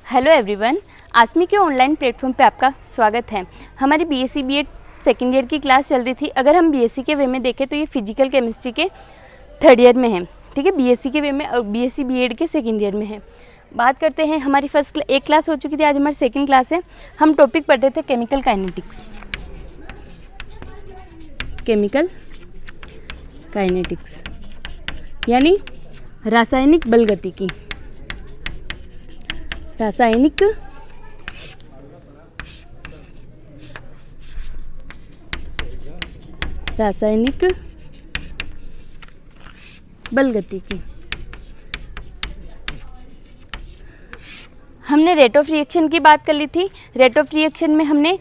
Hello everyone, आसमी के online platform पे आपका स्वागत है। हमारी बीएससी बीएड सेकेंड ईयर की क्लास चल रही थी। अगर हम बीएससी के वे में देखें तो ये फिजिकल केमिस्ट्री के थर्ड ईयर में है, ठीक है। बीएससी के वे में और बीएससी बीएड के सेकेंड ईयर में है। बात करते हैं, हमारी एक क्लास हो चुकी थी, आज हमारी सेकेंड क्लास है। हम टॉपिक पढ़ रहे थे केमिकल काइनेटिक्स। केमिकल काइनेटिक्स यानी रासायनिक बलगतिकी। रासायनिक बलगतिकी। हमने रेट ऑफ रिएक्शन की बात कर ली थी। रेट ऑफ रिएक्शन में हमने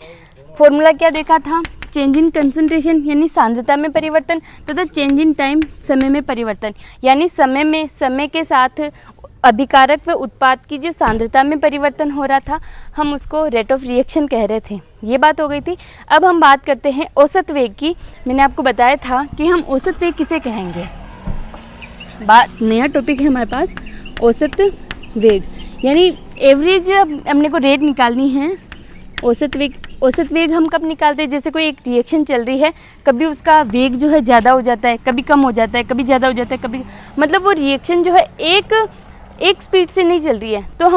फॉर्मूला क्या देखा था? चेंज इन कंसंट्रेशन यानी सांद्रता में परिवर्तन, तथा चेंज इन टाइम समय में परिवर्तन यानी समय के साथ अभिकारक व उत्पाद की जो सांद्रता में परिवर्तन हो रहा था, हम उसको रेट ऑफ रिएक्शन कह रहे थे। ये बात हो गई थी। अब हम बात करते हैं औसत वेग की। मैंने आपको बताया था कि हम औसत वेग किसे कहेंगे। नया टॉपिक है हमारे पास, औसत वेग यानी एवरेज। हमने को रेट निकालनी है। औसत वेग हम कब निकालते हैं? जैसे कोई एक रिएक्शन चल रही है, कभी उसका वेग जो है ज़्यादा हो जाता है, कभी कम हो जाता है, कभी ज़्यादा हो जाता है, कभी मतलब वो रिएक्शन जो है एक स्पीड से नहीं चल रही है। तो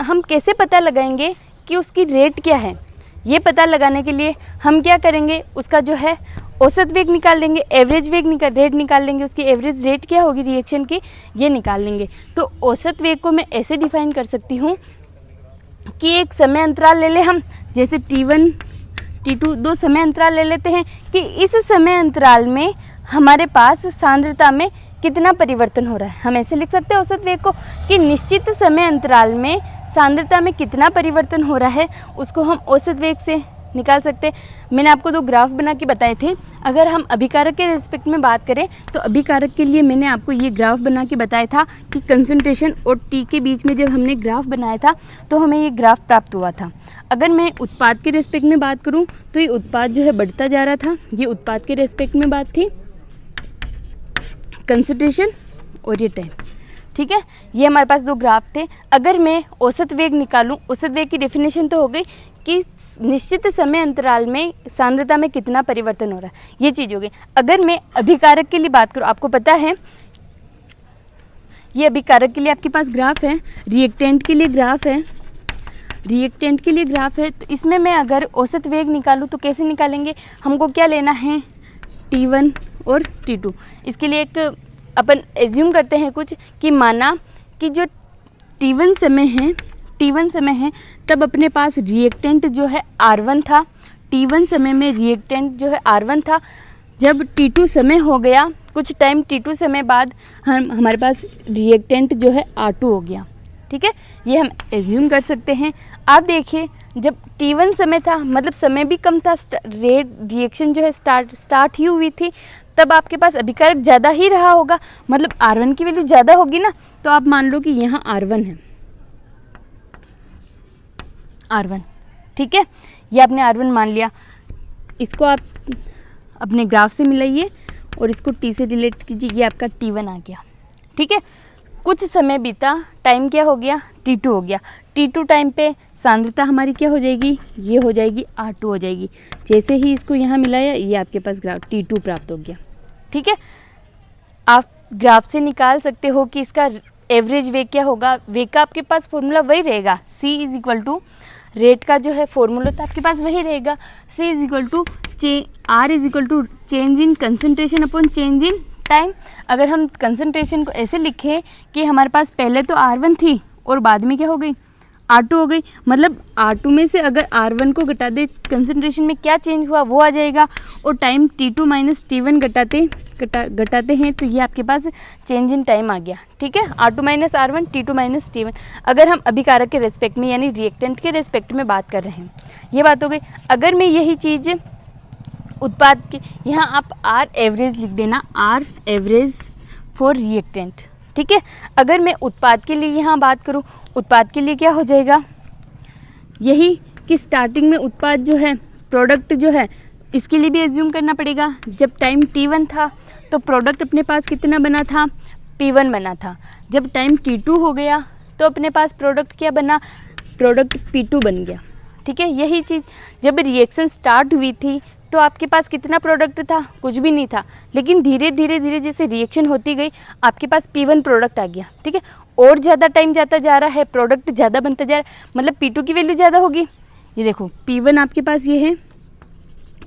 हम कैसे पता लगाएंगे कि उसकी रेट क्या है? ये पता लगाने के लिए हम क्या करेंगे, उसका जो है औसत वेग निकाल लेंगे, एवरेज रेट निकाल लेंगे, उसकी एवरेज रेट क्या होगी रिएक्शन की, ये निकाल लेंगे। तो औसत वेग को मैं ऐसे डिफाइन कर सकती हूँ कि एक समय अंतराल ले ले हम, जैसे T1 T2 दो समय अंतराल ले लेते हैं कि इस समय अंतराल में हमारे पास सांद्रता में कितना परिवर्तन हो रहा है। हम ऐसे लिख सकते हैं औसत वेग को कि निश्चित समय अंतराल में सांद्रता में कितना परिवर्तन हो रहा है, उसको हम औसत वेग से निकाल सकते हैं। मैंने आपको दो ग्राफ बना के बताए थे। अगर हम अभिकारक के रिस्पेक्ट में बात करें तो अभिकारक के लिए मैंने आपको ये ग्राफ बना के बताया था कि कंसंट्रेशन और टी के बीच में जब हमने ग्राफ बनाया था तो हमें ये ग्राफ प्राप्त हुआ था। अगर मैं उत्पाद के रिस्पेक्ट में बात करूँ तो ये उत्पाद जो है बढ़ता जा रहा था। ये उत्पाद के रिस्पेक्ट में बात थी, कंसंट्रेशन और ये टाइम, ठीक है। ये हमारे पास दो ग्राफ थे। अगर मैं औसत वेग निकालूं, औसत वेग की डेफिनेशन तो हो गई कि निश्चित समय अंतराल में सांद्रता में कितना परिवर्तन हो रहा है, ये चीज़ हो गई। अगर मैं अभिकारक के लिए बात करूं, आपको पता है ये अभिकारक के लिए आपके पास ग्राफ है, रिएक्टेंट के लिए ग्राफ है, तो इसमें मैं अगर औसत वेग निकालूं तो कैसे निकालेंगे? हमको क्या लेना है? T1 और T2। इसके लिए एक अपन एज्यूम करते हैं कुछ कि माना कि जो T1 समय है तब अपने पास रिएक्टेंट जो है R1 था। T1 समय में रिएक्टेंट जो है R1 था। जब T2 समय हो गया, कुछ टाइम T2 समय बाद हमारे पास रिएक्टेंट जो है R2 हो गया, ठीक है। ये हम एज्यूम कर सकते हैं। आप देखिए, जब T1 समय था मतलब समय भी कम था, रिएक्शन जो है स्टार्ट ही हुई थी, तब आपके पास अभिकारक ज़्यादा ही रहा होगा, मतलब R1 की वैल्यू ज़्यादा होगी ना। तो आप मान लो कि यहाँ R1 है, R1, ठीक है। ये आपने R1 मान लिया। इसको आप अपने ग्राफ से मिलाइए और इसको T से रिलेट कीजिए। ये आपका T1 आ गया, ठीक है। कुछ समय बीता, टाइम क्या हो गया? T2 हो गया। T2 टाइम पे सांद्रता हमारी क्या हो जाएगी? ये हो जाएगी R2 हो जाएगी। जैसे ही इसको यहाँ मिलाया, ये आपके पास ग्राफ T2 प्राप्त हो गया, ठीक है। आप ग्राफ से निकाल सकते हो कि इसका एवरेज वेग क्या होगा। वेग का आपके पास फॉर्मूला वही रहेगा, C is equal to rate का जो है फॉर्मूला तो आपके पास वही रहेगा, C is equal to R is equal to change in concentration upon change in time. अगर हम कंसंट्रेशन को ऐसे लिखें कि हमारे पास पहले तो R1 थी और बाद में क्या हो गई? R2 हो गई। मतलब R2 में से अगर R1 को घटा दे, कंसंट्रेशन में क्या चेंज हुआ वो आ जाएगा। और टाइम T2 माइनस T1 घटाते हैं तो ये आपके पास चेंज इन टाइम आ गया, ठीक है। R2 minus R1, T2 minus T1। अगर हम अभिकारक के रेस्पेक्ट में यानी रिएक्टेंट के रेस्पेक्ट में बात कर रहे हैं, ये बात हो गई। अगर मैं यही चीज़ उत्पाद की, यहाँ आप R एवरेज लिख देना, R एवरेज फॉर रिएक्टेंट, ठीक है। अगर मैं उत्पाद के लिए यहाँ बात करूँ, उत्पाद के लिए क्या हो जाएगा? यही कि स्टार्टिंग में उत्पाद जो है, प्रोडक्ट जो है, इसके लिए भी एज्यूम करना पड़ेगा। जब टाइम T1 था तो प्रोडक्ट अपने पास कितना बना था? P1 बना था। जब टाइम T2 हो गया तो अपने पास प्रोडक्ट क्या बना? प्रोडक्ट P2 बन गया। ठीक है, यही चीज़ जब रिएक्शन स्टार्ट हुई थी तो आपके पास कितना प्रोडक्ट था, कुछ भी नहीं था, लेकिन धीरे धीरे जैसे रिएक्शन होती गई आपके पास P1 प्रोडक्ट आ गया। ठीक है, और ज़्यादा टाइम जाता जा रहा है, प्रोडक्ट ज़्यादा बनता जा रहा है, मतलब P2 की वैल्यू ज़्यादा होगी। ये देखो P1 आपके पास ये है,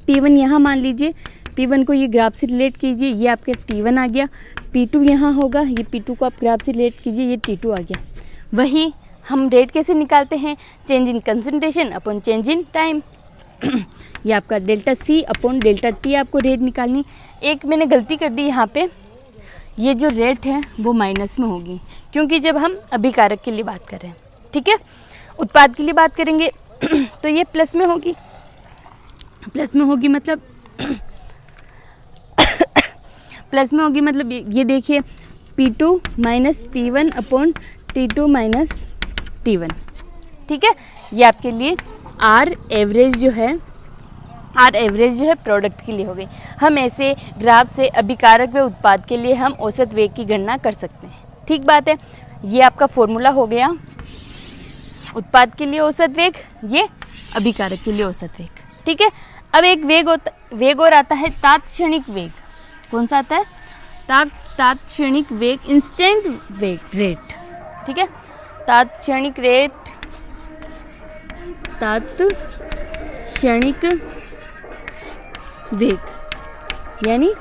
P1 यहाँ मान लीजिए, P1 को ये ग्राफ से रिलेट कीजिए, ये आपके T1 आ गया, P2 यहाँ होगा, ये P2 को आप ग्राफ से रिलेट कीजिए, ये T2 आ गया। वही हम रेट कैसे निकालते हैं, change in concentration upon change in time. ये आपका delta C upon delta T आपको रेट निकालनी। एक मैंने गलती कर दी यहाँ पे, ये जो रेट है वो माइनस में होगी, क्योंकि जब हम अभिकारक के लिए बात कर रहे हैं, ठीक है, उत्पाद के लिए बात करेंगे तो ये प्लस में होगी, प्लस में होगी मतलब प्लस में होगी मतलब ये देखिए P2 minus P1 upon T2 minus T1। ठीक है, ये आपके लिए आर एवरेज जो है प्रोडक्ट के लिए हो गई। हम ऐसे ग्राफ से अभिकारक व उत्पाद के लिए हम औसत वेग की गणना कर सकते हैं। ठीक बात है, ये आपका फॉर्मूला हो गया उत्पाद के लिए औसत वेग, ये अभिकारक के लिए औसत वेग। ठीक है, अब एक वेग और आता है तात्क्षणिक वेग। कौन सा आता है? तात्क्षणिक वेग, इंस्टेंट वेग रेट। ठीक है, तात्क्षणिक वेग यानी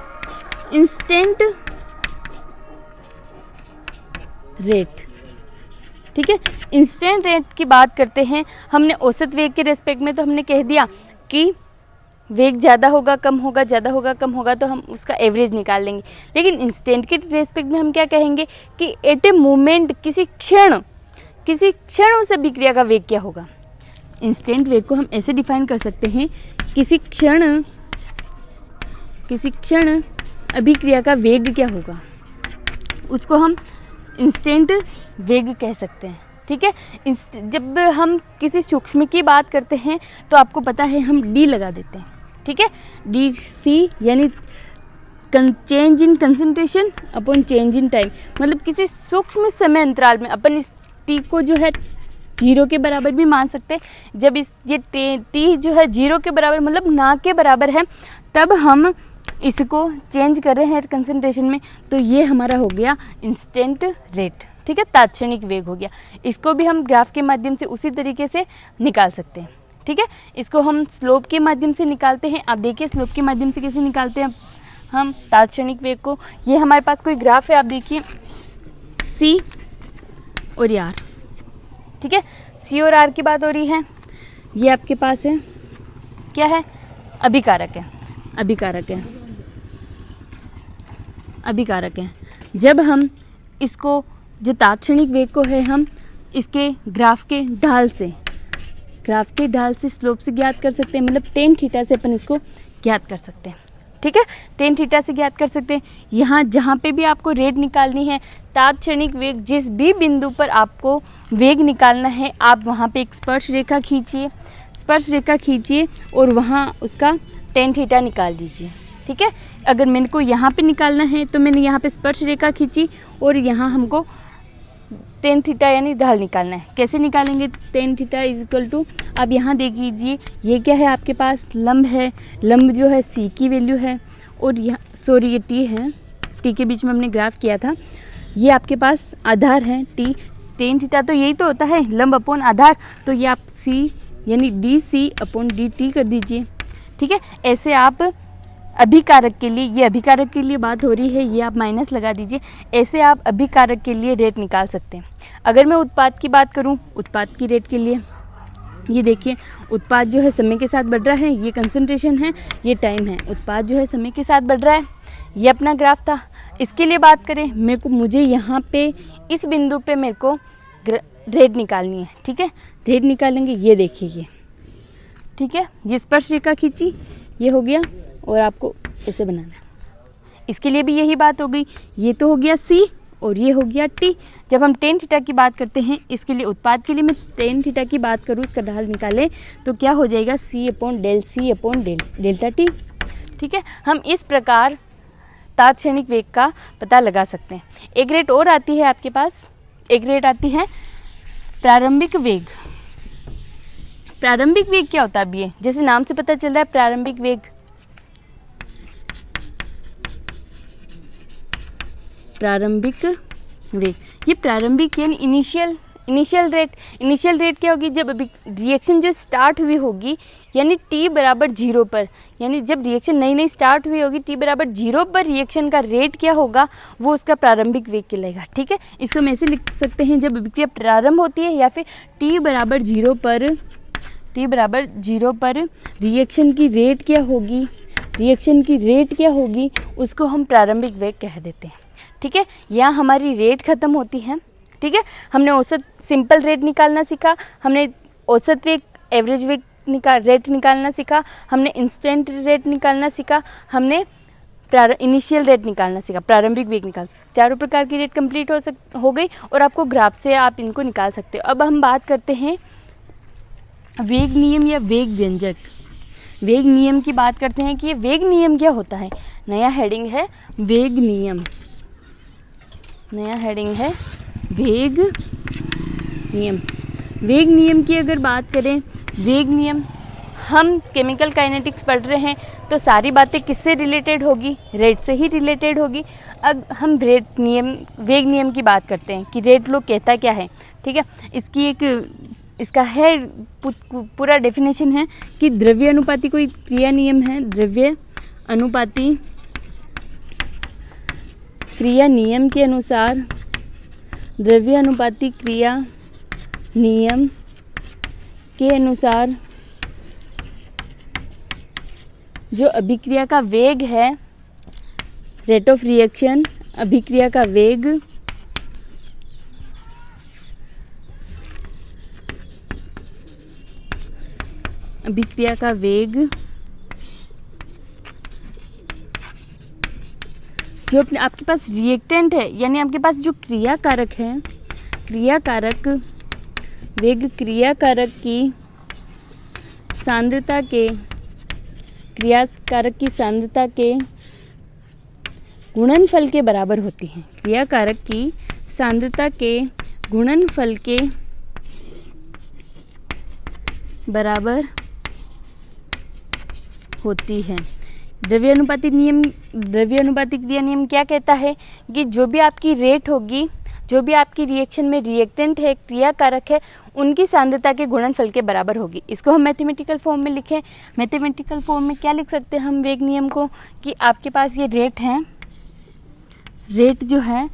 इंस्टेंट रेट। ठीक है, इंस्टेंट रेट की बात करते हैं। हमने औसत वेग के रेस्पेक्ट में तो हमने कह दिया कि वेग ज़्यादा होगा कम होगा, ज़्यादा होगा कम होगा, तो हम उसका एवरेज निकाल लेंगे। लेकिन इंस्टेंट के रेस्पेक्ट में हम क्या कहेंगे कि एट ए मोमेंट, किसी क्षण उस अभिक्रिया का वेग क्या होगा। इंस्टेंट वेग को हम ऐसे डिफाइन कर सकते हैं, किसी क्षण अभिक्रिया का वेग क्या होगा, उसको हम इंस्टेंट वेग कह सकते हैं। ठीक है, जब हम किसी सूक्ष्म की बात करते हैं तो आपको पता है हम डी लगा देते हैं। ठीक है, डी सी यानी change in concentration upon change in time, मतलब किसी सूक्ष्म समय अंतराल में अपन इस टी को जो है 0 के बराबर भी मान सकते हैं। जब ये टी जो है 0 के बराबर मतलब ना के बराबर है, तब हम इसको चेंज कर रहे हैं कंसंट्रेशन में, तो ये हमारा हो गया इंस्टेंट रेट। ठीक है, तात्क्षणिक वेग हो गया। इसको भी हम ग्राफ के माध्यम से उसी तरीके से निकाल सकते हैं। ठीक है, इसको हम स्लोप के माध्यम से निकालते हैं। आप देखिए स्लोप के माध्यम से कैसे निकालते हैं हम तात्क्षणिक वेग को। ये हमारे पास कोई ग्राफ है, आप देखिए C और R। ठीक है, C और R की बात हो रही है। ये आपके पास है, क्या है? अभिकारक है। जब हम इसको जो तात्क्षणिक वेग को है हम इसके ग्राफ के ढाल से स्लोप से ज्ञात कर सकते हैं, मतलब टेन थीटा से अपन इसको ज्ञात कर सकते हैं। ठीक है, टेन थीटा से ज्ञात कर सकते हैं। यहाँ जहाँ पे भी आपको रेट निकालनी है, तात्क्षणिक वेग, जिस भी बिंदु पर आपको वेग निकालना है, आप वहाँ पे एक स्पर्श रेखा खींचिए और वहाँ उसका टेन थीटा निकाल दीजिए। ठीक है, अगर मेरे को यहाँ पे निकालना है तो मैंने यहाँ पे स्पर्श रेखा खींची और यहाँ हमको टेन थीटा यानी ढाल निकालना है। कैसे निकालेंगे? Tan theta is equal to, आप यहाँ देख लीजिए, ये क्या है आपके पास? लंब है। लंब जो है C की वैल्यू है और यहाँ सॉरी ये T है, T के बीच में हमने ग्राफ किया था। ये आपके पास आधार है T। टेन थीटा तो यही तो होता है, लंब अपॉन आधार, तो ये आप C यानी DC अपॉन DT कर दीजिए। ठीक है, ऐसे आप अभिकारक के लिए, ये अभिकारक के लिए बात हो रही है, ये आप माइनस लगा दीजिए। ऐसे आप अभिकारक के लिए रेट निकाल सकते हैं। अगर मैं उत्पाद की बात करूं, उत्पाद की रेट के लिए ये देखिए, उत्पाद जो है समय के साथ बढ़ रहा है, ये कंसंट्रेशन है, ये टाइम है। उत्पाद जो है समय के साथ बढ़ रहा है, ये अपना ग्राफ था। इसके लिए बात करें, मुझे यहाँ पे इस बिंदु पे मेरे को रेट निकालनी है। ठीक है, रेट निकालेंगे, ये देखिए ये। ठीक है, ये स्पर्श रेखा खींची, ये हो गया, और आपको ऐसे बनाना है। इसके लिए भी यही बात हो गई, ये तो हो गया C और ये हो गया T। जब हम टेन थीटा की बात करते हैं, इसके लिए उत्पाद के लिए मैं टेन थीटा की बात करूँ, इसका ढाल निकालें तो क्या हो जाएगा? C upon delta T। ठीक है, हम इस प्रकार तात्क्षणिक वेग का पता लगा सकते हैं। एक रेट और आती है आपके पास, एक रेट आती है प्रारंभिक वेग। प्रारंभिक वेग क्या होता है? अब ये जैसे नाम से पता चल रहा है प्रारंभिक वेग, प्रारंभिक वेग, ये प्रारंभिक यानी इनिशियल रेट क्या होगी? जब रिएक्शन जो स्टार्ट हुई होगी यानी t बराबर 0 पर, यानी जब रिएक्शन नई स्टार्ट हुई होगी t बराबर 0 पर रिएक्शन का रेट क्या होगा? वो उसका प्रारंभिक वेग कहलाएगा। ठीक है, इसको हम ऐसे लिख सकते हैं, जब अभिक्रिया प्रारंभ होती है या फिर t बराबर 0 पर रिएक्शन की रेट क्या होगी उसको हम प्रारंभिक वेग कह देते हैं। ठीक है, यहाँ हमारी रेट ख़त्म होती है। ठीक है, हमने औसत सिंपल रेट निकालना सीखा, हमने औसत वेग एवरेज वेग रेट निकालना सीखा, हमने इंस्टेंट रेट निकालना सीखा, हमने इनिशियल रेट निकालना सीखा, प्रारंभिक वेग निकाल, चारों प्रकार की रेट कंप्लीट हो गई और आपको ग्राफ से आप इनको निकाल सकते हो। अब हम बात करते हैं वेग नियम या वेग व्यंजक। वेग नियम की बात करते हैं कि ये वेग नियम क्या होता है। नया हेडिंग है वेग नियम, वेग नियम की अगर बात करें, वेग नियम, हम केमिकल काइनेटिक्स पढ़ रहे हैं तो सारी बातें किससे रिलेटेड होगी? रेट से ही रिलेटेड होगी। अब हम वेग नियम की बात करते हैं कि रेट लॉ कहता क्या है। ठीक है, इसका है पूरा डेफिनेशन है कि द्रव्य अनुपाती कोई क्रिया नियम है, द्रव्य अनुपाती क्रिया नियम के अनुसार, द्रव्य अनुपाती क्रिया नियम के अनुसार जो अभिक्रिया का वेग है, रेट ऑफ रिएक्शन, अभिक्रिया का वेग जो अपने आपके पास रिएक्टेंट है, यानी आपके पास जो क्रियाकारक है, वेग क्रियाकारक की सांद्रता के गुणनफल के बराबर होती है। क्रियाकारक की सांद्रता के गुणनफल के बराबर होती है। द्रव्य अनुपाती क्रिया नियम क्या कहता है कि जो भी आपकी रेट होगी, जो भी आपकी रिएक्शन में रिएक्टेंट है, क्रियाकारक है, उनकी सांद्रता के गुणनफल के बराबर होगी। इसको हम मैथमेटिकल फॉर्म में लिखें, मैथमेटिकल फॉर्म में क्या लिख सकते हैं हम वेग नियम को कि आपके पास ये रेट है, रेट जो है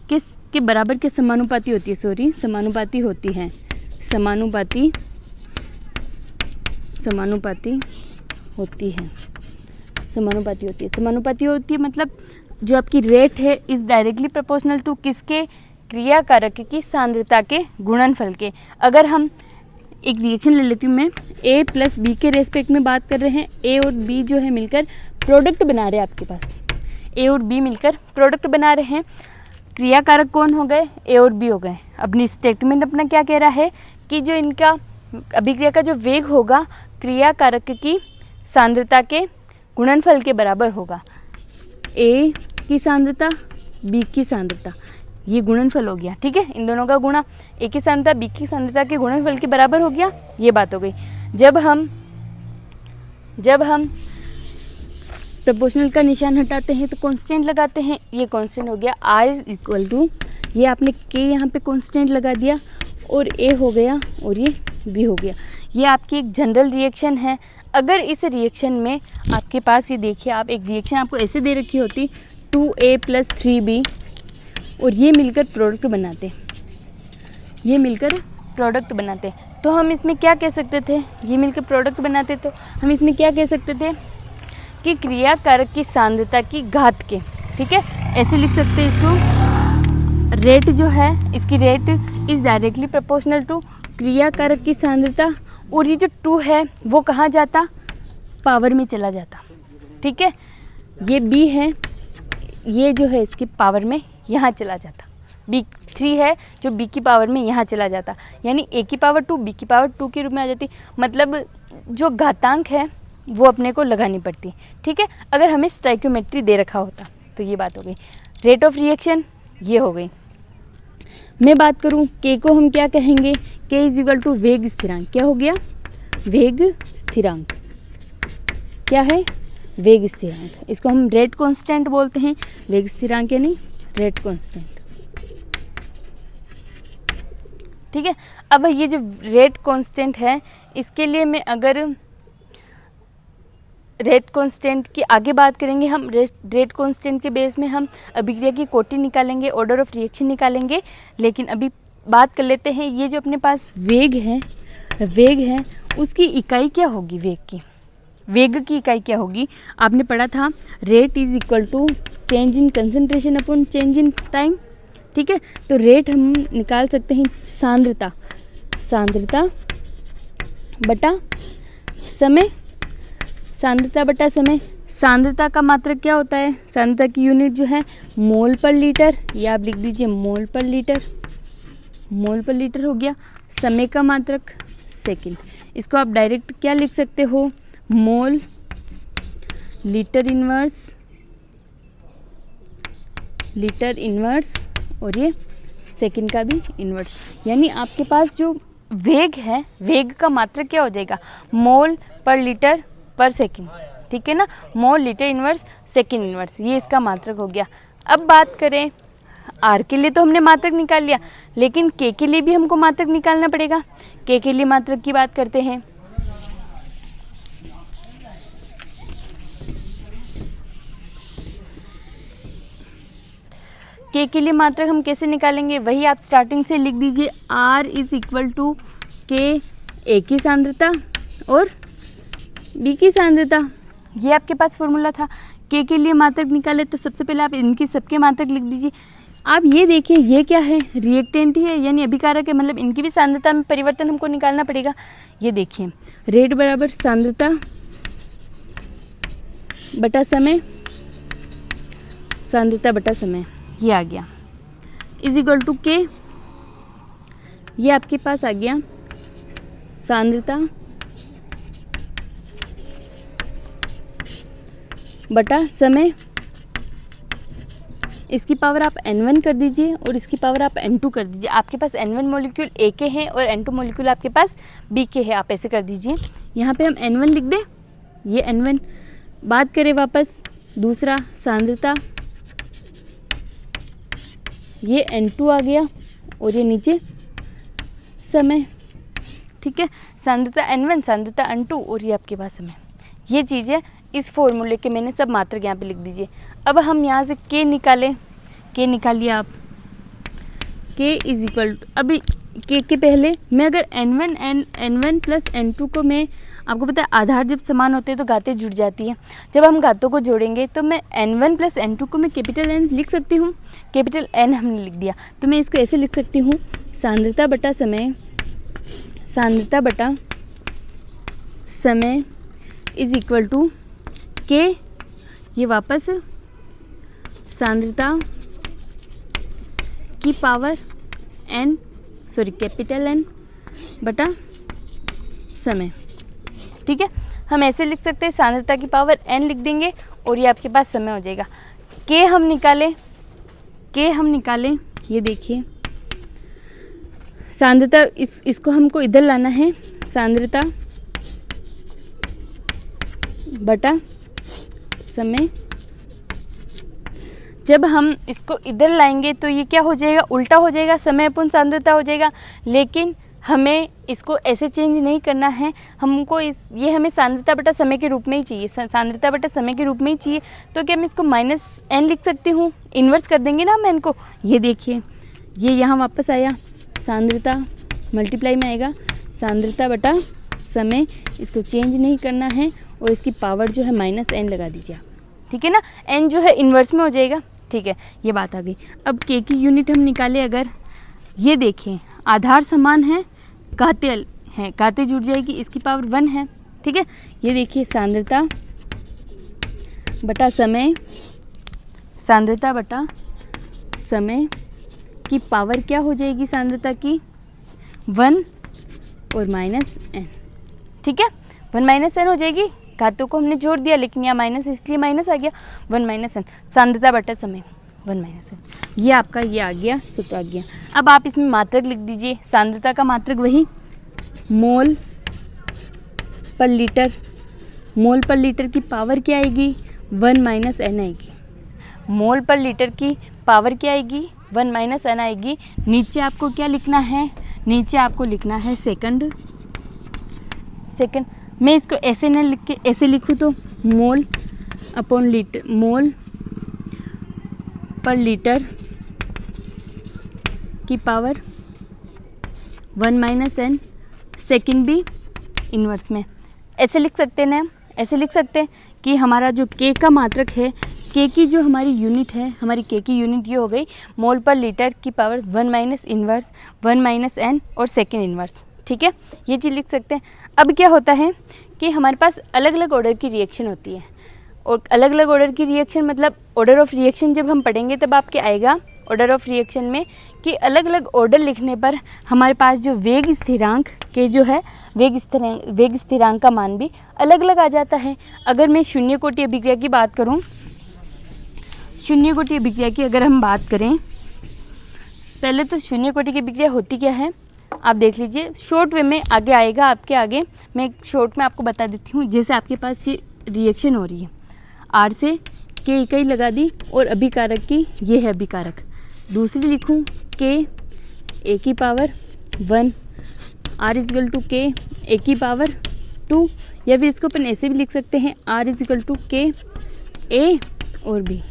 किसके बराबर के समानुपाती होती है, समानुपाती होती है, समानुपाती होती है मतलब जो आपकी रेट है इज डायरेक्टली प्रोपोर्शनल टू किसके? क्रियाकारक की सांद्रता के गुणनफल के। अगर हम एक रिएक्शन ले लेती हूँ मैं, ए प्लस बी के रेस्पेक्ट में बात कर रहे हैं, ए और बी जो है मिलकर प्रोडक्ट बना रहे हैं, आपके पास ए और बी मिलकर प्रोडक्ट बना रहे हैं। क्रियाकारक कौन हो गए? ए और बी हो गए। अपनी स्टेटमेंट अपना क्या कह रहा है कि जो इनका अभिक्रिया का जो वेग होगा क्रियाकारक की सांद्रता के गुणनफल के बराबर होगा। ए की सांद्रता, बी की सांद्रता, ये गुणनफल हो गया। ठीक है, इन दोनों का गुणा ए की सांद्रता बी की सांद्रता के गुणनफल के बराबर हो गया, ये बात हो गई। जब हम प्रोपोर्शनल का निशान हटाते हैं तो कांस्टेंट लगाते हैं, ये कांस्टेंट हो गया I इक्वल टू, ये आपने के यहाँ पे कांस्टेंट लगा दिया और ए हो गया और ये बी हो गया। ये आपकी एक जनरल रिएक्शन है। अगर इस रिएक्शन में आपके पास ये देखिए, आप एक रिएक्शन आपको ऐसे दे रखी होती 2A + 3B और ये मिलकर प्रोडक्ट बनाते, तो हम इसमें क्या कह सकते थे? ये मिलकर प्रोडक्ट बनाते तो हम इसमें क्या कह सकते थे कि क्रियाकारक की सांद्रता की घात के। ठीक है, ऐसे लिख सकते हैं इसको, रेट जो है इसकी rate is directly proportional to क्रियाकारक की सांद्रता, और ये जो 2 है वो कहाँ जाता? पावर में चला जाता। ठीक है, ये B है, ये जो है इसकी पावर में यहाँ चला जाता। B3 है जो B की पावर में यहाँ चला जाता, यानी A की पावर 2 B की पावर 2 के रूप में आ जाती। मतलब जो घातांक है वो अपने को लगानी पड़ती। ठीक है, अगर हमें स्टोइकियोमेट्री दे रखा होता तो ये बात हो गई। रेट ऑफ रिएक्शन ये हो गई। मैं बात करूँ K को हम क्या कहेंगे? K = वेग स्थिरांक। क्या हो गया? वेग स्थिरांक। क्या है? वेग स्थिरांक। इसको हम रेट कांस्टेंट बोलते हैं, वेग स्थिरांक यानी रेट कांस्टेंट। ठीक है। अब ये जो रेट कांस्टेंट है, इसके लिए मैं अगर रेट कांस्टेंट की आगे बात करेंगे, हम रेट कांस्टेंट के बेस में हम अभिक्रिया की कोटि निकालेंगे, ऑर्डर ऑफ रिएक्शन निकालेंगे। लेकिन अभी बात कर लेते हैं, ये जो अपने पास वेग है उसकी इकाई क्या होगी? वेग की इकाई क्या होगी? आपने पढ़ा था rate is equal to change in concentration upon change in time. ठीक है, तो रेट हम निकाल सकते हैं सांद्रता बटा समय। सांद्रता का मात्रक क्या होता है? सांद्रता की यूनिट जो है मोल पर लीटर, या आप लिख दीजिए मोल पर लीटर हो गया। समय का मात्रक सेकंड। इसको आप डायरेक्ट क्या लिख सकते हो? मोल लीटर इनवर्स और ये सेकंड का भी इनवर्स। यानी आपके पास जो वेग है, वेग का मात्रक क्या हो जाएगा? मोल पर लीटर पर सेकंड। ठीक है ना, mole litre inverse second inverse, ये इसका मात्रक हो गया। अब बात करें आर के लिए, तो हमने मात्रक निकाल लिया, लेकिन के के लिए भी हमको मात्रक निकालना पड़ेगा। के के लिए मात्रक की बात करते हैं। के के लिए मात्रक हम कैसे निकालेंगे? वही आप स्टार्टिंग से लिख दीजिए, आर इज इक्वल टू के, ए की सांद्रता और बी की सांद्रता। ये आपके पास फॉर्मूला था। के लिए मात्रक निकाले तो सबसे पहले आप इनकी सबके मात्रक लिख दीजिए। आप ये देखिए, ये क्या है? रिएक्टेंट ही है, यानी अभिकारक है, मतलब इनकी भी सांद्रता में परिवर्तन हमको निकालना पड़ेगा। ये देखिए, रेट बराबर सांद्रता बटा समय, ये आ गया इज इक्वल टू के। ये आपके पास आ गया सांद्रता बटा समय। इसकी पावर आप n1 कर दीजिए और इसकी पावर आप n2 कर दीजिए। आपके पास n1 मॉलिक्यूल A के हैं और n2 मॉलिक्यूल आपके पास B के हैं, आप ऐसे कर दीजिए। यहाँ पे हम n1 लिख दें, ये n1। बात करें वापस दूसरा सांद्रता, ये n2 आ गया और ये नीचे समय। ठीक है, सांद्रता n1, सांद्रता n2 और ये आपके पास समय। ये चीज़ें इस फॉर्मूले के मैंने सब मात्रक यहाँ पे लिख दीजिए। अब हम यहाँ से के निकालें, के निकालिए आप। के इज इक्वल टू, अभी के पहले मैं अगर n1 प्लस n2 को, मैं आपको पता है आधार जब समान होते हैं तो घातें जुड़ जाती हैं। जब हम घातों को जोड़ेंगे तो मैं n1 प्लस n2 को मैं कैपिटल N लिख सकती हूँ। कैपिटल N हमने लिख दिया तो मैं इसको ऐसे लिख सकती हूँ, सांद्रता बटा समय इज इक्वल टू के, ये वापस सांद्रता की पावर कैपिटल N बटा समय। ठीक है, हम ऐसे लिख सकते हैं, सांद्रता की पावर n लिख देंगे और ये आपके पास समय हो जाएगा। के हम निकालें, ये देखिए सांद्रता, इसको हमको इधर लाना है, सांद्रता बटा समय। जब हम इसको इधर लाएंगे तो ये क्या हो जाएगा? उल्टा हो जाएगा, समय अपन सांद्रता हो जाएगा। लेकिन हमें इसको ऐसे चेंज नहीं करना है, हमको ये हमें सांद्रता बटा समय के रूप में ही चाहिए, सांद्रता बटा समय के रूप में ही चाहिए। तो क्या मैं इसको -n लिख सकती हूँ? इन्वर्स कर देंगे ना हम n को। ये देखिए, ये यहाँ वापस आया, सांद्रता मल्टीप्लाई में आएगा सांद्रता बटा समय। इसको चेंज नहीं करना है और इसकी पावर जो है -n लगा दीजिए आप। ठीक है ना, n जो है इन्वर्स में हो जाएगा। ठीक है, ये बात आ गई। अब के की यूनिट हम निकाले, अगर ये देखें आधार समान है, घातें जुड़ जाएगी, इसकी पावर 1 है। ठीक है, ये देखिए सांद्रता बटा समय की पावर क्या हो जाएगी? सांद्रता की 1 और -n। ठीक है, 1 -n हो जाएगी। घातों को हमने जोड़ दिया, लेकिन यहाँ माइनस इसलिए माइनस आ गया, 1 -n। सांद्रता बटा समय 1 -n, ये आपका ये आ गया, सूत्र आ गया। अब आप इसमें मात्रक लिख दीजिए। सांद्रता का मात्रक वही मोल पर लीटर, मोल पर लीटर की पावर क्या आएगी 1 माइनस एन आएगी। मोल पर लीटर की पावर क्या आएगी 1 माइनस एन आएगी। नीचे आपको क्या लिखना है, नीचे आपको लिखना है सेकंड। मैं इसको ऐसे न लिख के ऐसे लिखूँ तो मोल अपॉन लीटर, मोल पर लीटर की पावर 1 माइनस एन, सेकेंड भी इन्वर्स में ऐसे लिख सकते हैं ना। ऐसे लिख सकते हैं कि हमारा जो के का मात्रक है, के की जो हमारी यूनिट है, हमारी के की यूनिट ये हो गई मोल पर लीटर की power 1 minus inverse 1 minus n और सेकेंड इन्वर्स। ठीक है, ये चीज़ लिख सकते हैं। अब क्या होता है कि हमारे पास अलग अलग ऑर्डर की रिएक्शन होती है, और अलग अलग ऑर्डर की रिएक्शन मतलब ऑर्डर ऑफ रिएक्शन जब हम पढ़ेंगे तब आपके आएगा ऑर्डर ऑफ रिएक्शन में कि अलग अलग ऑर्डर लिखने पर हमारे पास जो वेग स्थिरांक के जो है वेग स्थिरांक का मान भी अलग अलग आ जाता है। अगर मैं शून्य कोटि अभिक्रिया की बात करूं, शून्य कोटि अभिक्रिया की अगर हम बात करें, पहले तो शून्य कोटि की अभिक्रिया होती क्या है आप देख लीजिए। शॉर्ट वे में आगे आएगा आपके आगे, मैं शॉर्ट में आपको बता देती हूँ। जैसे आपके पास ये रिएक्शन हो रही है, आर से के इकाई लगा दी और अभिकारक की ये है अभिकारक, दूसरी लिखूं के ए की पावर 1, आर इजिकल टू के ए की पावर 2, या फिर इसको अपन ऐसे भी लिख सकते हैं आर इजिकल टू के ए और बी।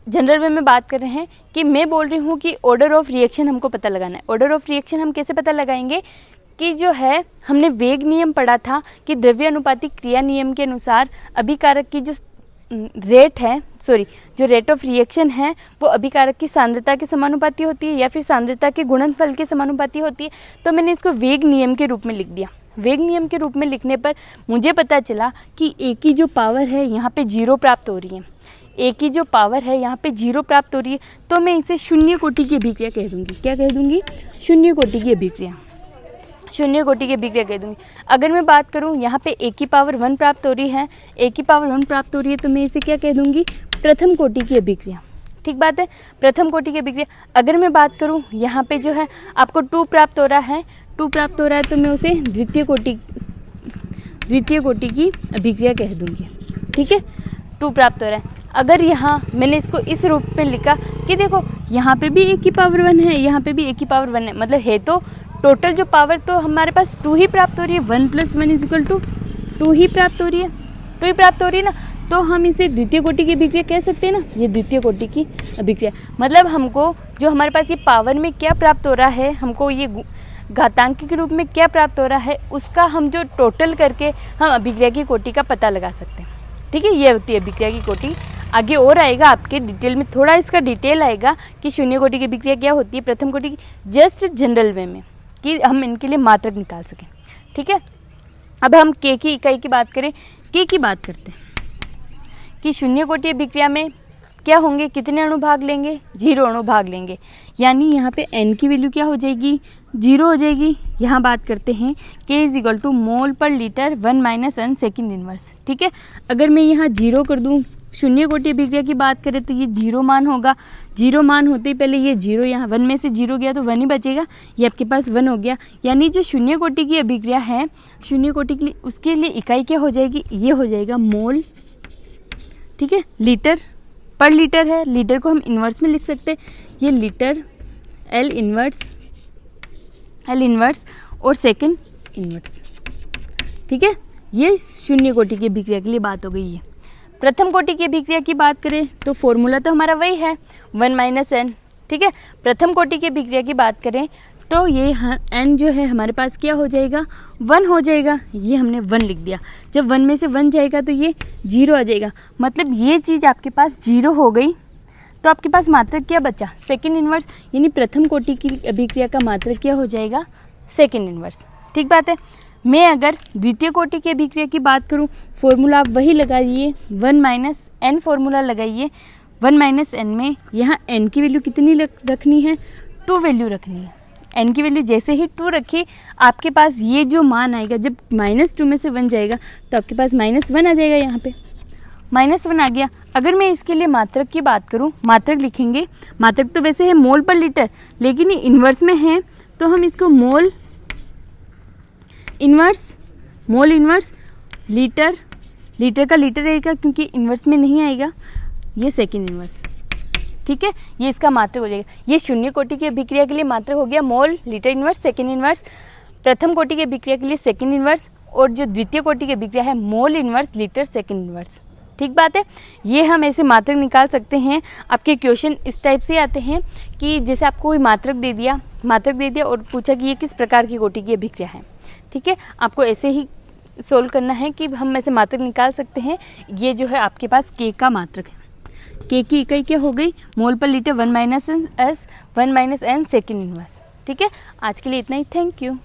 जनरल वे में बात कर रहे हैं कि मैं बोल रही हूँ कि ऑर्डर ऑफ रिएक्शन हमको पता लगाना है। ऑर्डर ऑफ रिएक्शन हम कैसे पता लगाएंगे कि जो है हमने वेग नियम पढ़ा था कि द्रव्य अनुपातिक क्रिया नियम के अनुसार अभिकारक की जो रेट है, जो रेट ऑफ रिएक्शन है वो अभिकारक की सांद्रता के समानुपाती होती है या फिर सांद्रता के गुणनफल के समानुपाती होती है। तो मैंने इसको वेग नियम के रूप में लिख दिया। वेग नियम के रूप में लिखने पर मुझे पता चला कि ए की जो पावर है यहाँ पे 0 प्राप्त हो रही है, ए की जो पावर है यहाँ पे 0 प्राप्त हो रही है, तो मैं इसे शून्य कोटि की अभिक्रिया कह दूँगी। क्या कह दूँगी? शून्य कोटि की अभिक्रिया, शून्य कोटि की अभिक्रिया कह दूँगी। अगर मैं बात करूँ यहाँ पे ए की पावर 1 प्राप्त हो रही है, ए की पावर 1 प्राप्त हो रही है, तो मैं इसे क्या कह दूँगी? प्रथम कोटि की अभिक्रिया। ठीक बात है, प्रथम कोटि की अभिक्रिया। अगर मैं बात करूँ यहाँ पे जो है आपको 2 प्राप्त हो रहा है, 2 प्राप्त हो रहा है, तो मैं उसे द्वितीय कोटि की अभिक्रिया कह दूँगी। ठीक है, 2 प्राप्त हो रहा है। अगर यहाँ मैंने इसको इस रूप में लिखा कि देखो यहाँ पे भी ए की पावर 1 है, यहाँ पे भी ए की पावर 1 है, मतलब है तो टोटल जो पावर तो हमारे पास 2 ही प्राप्त हो रही है, 1 + 1 इक्वल टू 2 ही प्राप्त हो रही है, 2 ही प्राप्त हो रही है ना, तो हम इसे द्वितीय कोटि की अभिक्रिया कह सकते हैं ना। ये द्वितीय कोटि की अभिक्रिया मतलब हमको जो हमारे पास ये पावर में क्या प्राप्त हो रहा है, हमको ये घातांक के रूप में क्या प्राप्त हो रहा है, उसका हम जो टोटल करके हम अभिक्रिया की कोटि का पता लगा सकते हैं। ठीक है, ये होती है अभिक्रिया की कोटि। आगे और आएगा आपके डिटेल में, थोड़ा इसका डिटेल आएगा कि शून्य कोटि की अभिक्रिया क्या होती है, प्रथम कोटि की, जस्ट जनरल वे में कि हम इनके लिए मात्रक निकाल सकें। ठीक है, अब हम के की इकाई की बात करें, के की बात करते हैं कि शून्य कोटि अभिक्रिया में क्या होंगे, कितने अणु भाग लेंगे? 0 अणु भाग लेंगे, यानी यहाँ पे n की वैल्यू क्या हो जाएगी? 0 हो जाएगी। यहाँ बात करते हैं k is equal to mole per litre 1 minus n second inverse. ठीक है, अगर मैं यहाँ 0 कर दूँ, शून्य कोटि अभिक्रिया की बात करें तो ये 0 मान होगा। 0 मान होते ही पहले ये 0 यहाँ 1 में से 0 गया तो 1 ही बचेगा, ये आपके पास 1 हो गया। यानी जो शून्य कोटि की अभिक्रिया है, शून्य कोटि के लिए उसके लिए इकाई क्या हो जाएगी? ये हो जाएगा मोल। ठीक है, लीटर पर लीटर है, लीटर को हम इन्वर्स में लिख सकते हैं, ये लीटर L इन्वर्स और सेकेंड इन्वर्स। ठीक है, ये शून्य कोटि की अभिक्रिया के लिए बात हो गई है। प्रथम कोटि की अभिक्रिया की बात करें तो फॉर्मूला तो हमारा वही है 1 माइनस n। ठीक है, प्रथम कोटि की अभिक्रिया की बात करें तो ये n जो है हमारे पास क्या हो जाएगा? 1 हो जाएगा। ये हमने 1 लिख दिया, जब 1 में से 1 जाएगा तो ये 0 आ जाएगा, मतलब ये चीज़ आपके पास 0 हो गई। तो आपके पास मात्रक क्या बचा? सेकेंड इन्वर्स, यानी प्रथम कोटि की अभिक्रिया का मात्रक क्या हो जाएगा? Second inverse. ठीक बात है। मैं अगर द्वितीय कोटि की अभिक्रिया की बात करूं, फॉर्मूला आप वही लगाइए 1 माइनस n फॉर्मूला लगाइए। 1 माइनस n में यहाँ n की वैल्यू कितनी रखनी है? 2 वैल्यू रखनी है। n की वैल्यू जैसे ही 2 रखी, आपके पास ये जो मान आएगा, जब -2 में से 1 जाएगा तो आपके पास -1 आ जाएगा। यहाँ पे -1 आ गया। अगर मैं इसके लिए मात्रक की बात करूँ, मात्रक लिखेंगे, मात्रक तो वैसे है मोल पर लीटर, लेकिन ये इन्वर्स में है तो हम इसको मोल इन्वर्स, मोल इन्वर्स, लीटर, लीटर का लीटर रहेगा क्योंकि इन्वर्स में नहीं आएगा, ये सेकेंड इन्वर्स। ठीक है, ये इसका मात्रक हो जाएगा। ये शून्य कोटि की अभिक्रिया के लिए मात्रक हो गया मोल, लीटर इन्वर्स, सेकेंड इन्वर्स। प्रथम कोटि की अभिक्रिया के लिए सेकेंड इन्वर्स, और जो द्वितीय कोटि की अभिक्रिया है मोल इन्वर्स, लीटर, सेकेंड इन्वर्स। ठीक बात है, ये हम ऐसे मात्रक निकाल सकते हैं। आपके क्वेश्चन इस टाइप से आते हैं कि जैसे आपको कोई मात्रक दे दिया और पूछा कि ये किस प्रकार की कोटि की अभिक्रिया है। ठीक है, आपको ऐसे ही सोल्व करना है कि हम ऐसे मात्रक निकाल सकते हैं। ये जो है आपके पास के का मात्रक है। के की इकाई क्या हो गई, मोल per litre 1 - S 1 - n second inverse. ठीक है, आज के लिए इतना ही। Thank you.